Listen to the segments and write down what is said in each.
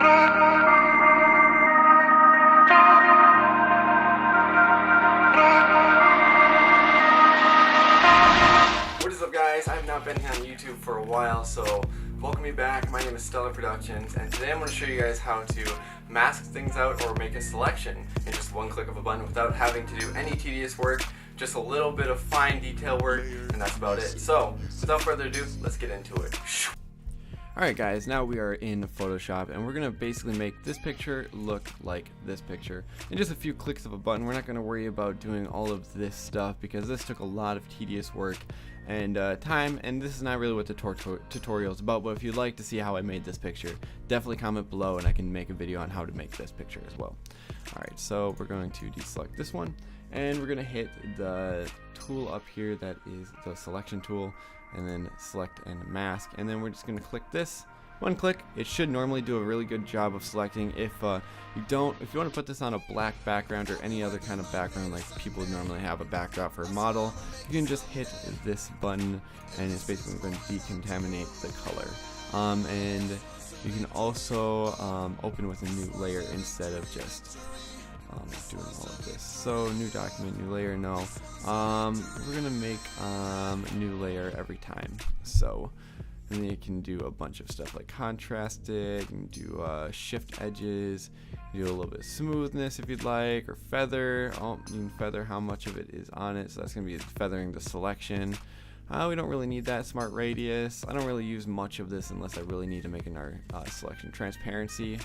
What is up, guys? I have not been here on YouTube for a while, so welcome me back. My name is Stellar Productions, and today I'm going to show you guys how to mask things out or make a selection in just one click of a button without having to do any tedious work, just a little bit of fine detail work, and that's about it. So, without further ado, let's get into it. Alright guys, now we are in Photoshop and we're going to basically make this picture look like this picture in just a few clicks of a button. We're not going to worry about doing all of this stuff because this took a lot of tedious work and time, and this is not really what the tutorial is about. But if you'd like to see how I made this picture, definitely comment below and I can make a video on how to make this picture as well. Alright, so we're going to deselect this one and we're going to hit the tool up here that is the selection tool, and then select and mask, and then we're just going to click this one click. It should normally do a really good job of selecting. If you want to put this on a black background or any other kind of background like people normally have a backdrop for a model, you can just hit this button and it's basically going to decontaminate the color. And you can also open with a new layer instead of just doing all of this. So new document, new layer, no. We're gonna make a new layer every time. So, and then you can do a bunch of stuff like contrast it, you can do shift edges, you do a little bit of smoothness if you'd like, or feather. Oh, you can feather how much of it is on it, so that's gonna be feathering the selection. We don't really need that. Smart radius, I don't really use much of this unless I really need to make our selection. Transparency,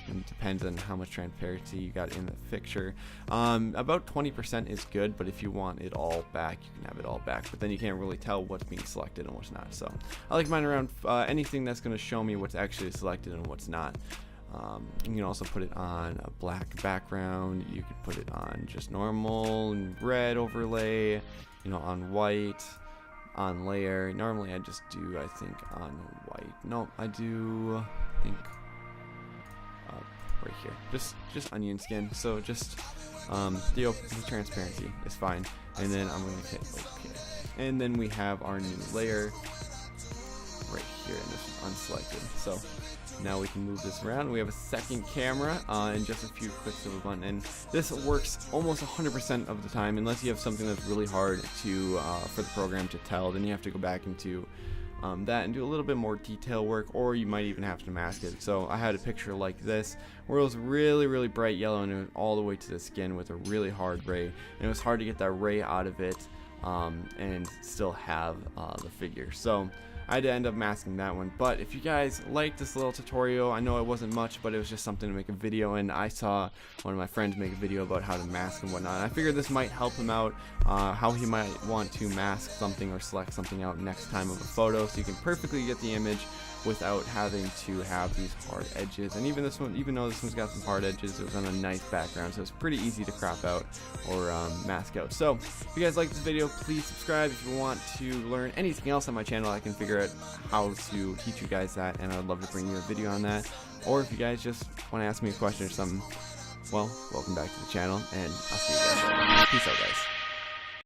it depends on how much transparency you got in the picture. About 20% is good, but if you want it all back, you can have it all back, but then you can't really tell what's being selected and what's not. So I like mine around anything that's going to show me what's actually selected and what's not. You can also put it on a black background, you could put it on just normal and red overlay, you know, on white, on layer. Normally I just do, I think, on white. No, I do, I think, right here, just onion skin. So just the transparency is fine, and then I'm going to hit OK, and then we have our new layer right here, and this is unselected. So now we can move this around. We have a second camera and just a few clicks of a button, and this works almost 100% of the time, unless you have something that's really hard to for the program to tell. Then you have to go back into that and do a little bit more detail work, or you might even have to mask it. So I had a picture like this where it was really bright yellow and it went all the way to the skin with a really hard ray, and it was hard to get that ray out of it and still have the figure. So I had to end up masking that one. But if you guys like this little tutorial, I know it wasn't much, but it was just something to make a video, and I saw one of my friends make a video about how to mask and whatnot, and I figured this might help him out, how he might want to mask something or select something out next time of a photo, so you can perfectly get the image without having to have these hard edges. And even this one, even though this one's got some hard edges, it was on a nice background, so it's pretty easy to crop out or mask out. So if you guys like this video, please subscribe. If you want to learn anything else on my channel, I can figure out how to teach you guys that, and I'd love to bring you a video on that. Or if you guys just want to ask me a question or something, well, welcome back to the channel, and I'll see you guys later. Peace out, guys.